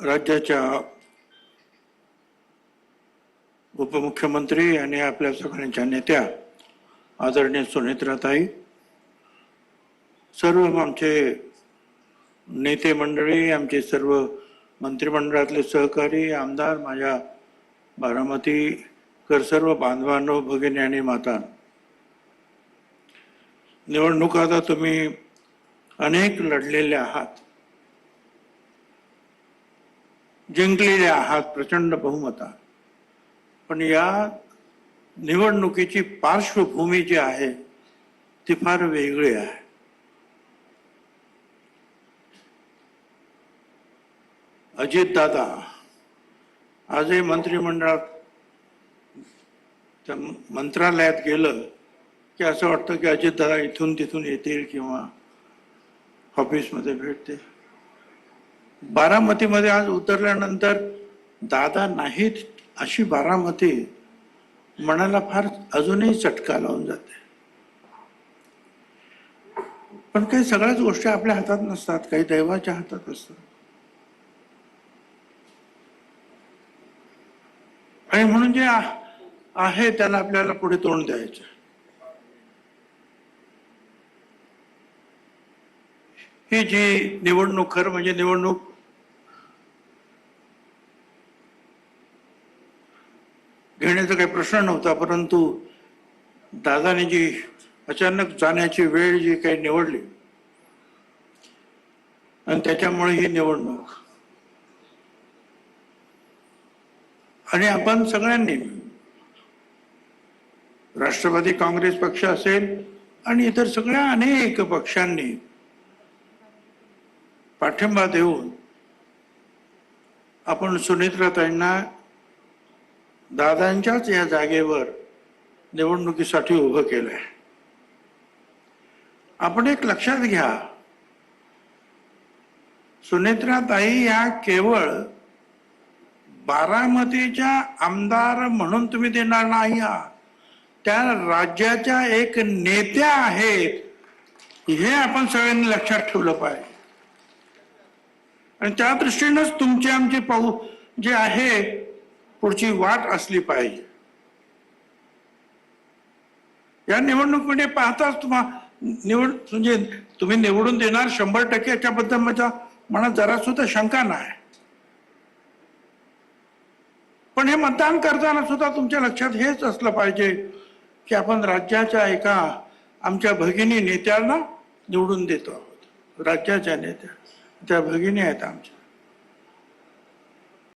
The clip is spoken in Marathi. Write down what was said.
राज्याच्या उपमुख्यमंत्री आणि आपल्या सगळ्यांच्या नेत्या आदरणीय सुनेत्राताई, सर्व आमचे नेते मंडळी, आमचे सर्व मंत्रिमंडळातले सहकारी आमदार, माझ्या बारामतीकर सर्व बांधवांनो, भगिनी आणि माता, निवडणूक आता तुम्ही अनेक लढलेले आहात, जिंकलेले आहात प्रचंड बहुमता, पण या निवडणुकीची पार्श्वभूमी जी आहे ती फार वेगळी आहे. अजित दादा आजही मंत्रिमंडळात मंत्रालयात गेलं की असं वाटतं की अजित दादा इथून तिथून येतील किंवा ऑफिसमध्ये भेटतील. बारामतीमध्ये आज उतरल्यानंतर दादा नाहीत अशी बारामती मनाला फार अजूनही चटका लावून जाते. पण काही सगळ्याच गोष्टी आपल्या हातात नसतात, काही दैवाच्या हातात असतात. आणि म्हणून जे आहे त्याला आपल्याला पुढे तोंड द्यायचं. ही जी निवडणूक खरं म्हणजे निवडणूक घेण्याचा काही प्रश्न नव्हता, परंतु दादाने जी अचानक जाण्याची वेळ जी काही निवडली आणि त्याच्यामुळे ही निवडणूक, आणि आपण सगळ्यांनी राष्ट्रवादी काँग्रेस पक्ष असेल आणि इतर सगळ्या अनेक पक्षांनी पाठिंबा देऊन आपण सुनेत्राताईंना दादांच्याच या जागेवर निवडणुकीसाठी उभं केलंय. आपण एक लक्षात घ्या, सुनेत्राताई या केवळ बारामतीच्या आमदार म्हणून तुम्ही देणार नाही आहात, त्या राज्याच्या एक नेत्या आहेत, हे आपण सगळ्यांनी लक्षात ठेवलं पाहिजे. आणि त्या दृष्टीनंच तुमची आमची जे आहे पुढची वाट असली पाहिजे. या निवडणुकीमध्ये पाहताच म्हणजे तुम्ही निवडून देणार 100% याच्याबद्दल माझ्या मनात जरा सुद्धा शंका नाही. पण हे मतदान करताना सुद्धा तुमच्या लक्षात हेच असलं पाहिजे की आपण राज्याच्या एका आमच्या भगिनी नेत्यांना निवडून देतो आहोत. राज्याच्या नेत्या त्या भगिनी आहेत आमच्या.